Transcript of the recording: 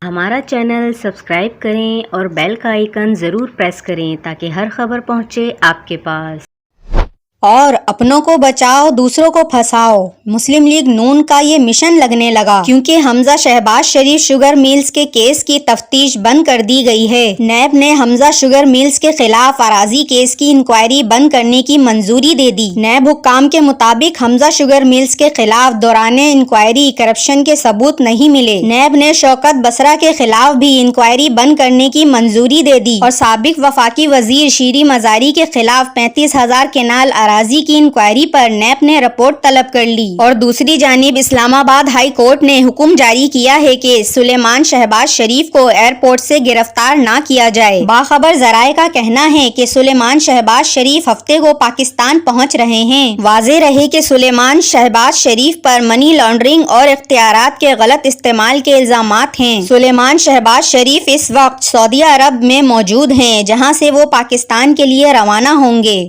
ہمارا channel subscribe کریں اور بیل کا آئیکن ضرور پریس کریں تاکہ ہر خبر پہنچے آپ کے پاس۔ اور اپنوں کو بچاؤ دوسروں کو پھنساؤ، مسلم لیگ نون کا یہ مشن لگنے لگا کیونکہ حمزہ شہباز شریف شوگر میلز کے کیس کی تفتیش بند کر دی گئی ہے۔ نیب نے حمزہ شوگر میلز کے خلاف اراضی کیس کی انکوائری بند کرنے کی منظوری دے دی۔ نیب حکام کے مطابق حمزہ شوگر میلز کے خلاف دوران انکوائری کرپشن کے ثبوت نہیں ملے۔ نیب نے شوکت بسرا کے خلاف بھی انکوائری بند کرنے کی منظوری دے دی اور سابق وفاقی وزیر شیریں مزاری کے خلاف 35,000 کنال اراضی کی انکوائری پر نیب نے رپورٹ طلب کر لی۔ اور دوسری جانب اسلام آباد ہائی کورٹ نے حکم جاری کیا ہے کہ سلیمان شہباز شریف کو ایئرپورٹ سے گرفتار نہ کیا جائے۔ باخبر ذرائع کا کہنا ہے کہ سلیمان شہباز شریف ہفتے کو پاکستان پہنچ رہے ہیں۔ واضح رہے کہ سلیمان شہباز شریف پر منی لانڈرنگ اور اختیارات کے غلط استعمال کے الزامات ہیں۔ سلیمان شہباز شریف اس وقت سعودی عرب میں موجود ہیں جہاں سے وہ پاکستان کے لیے روانہ ہوں گے۔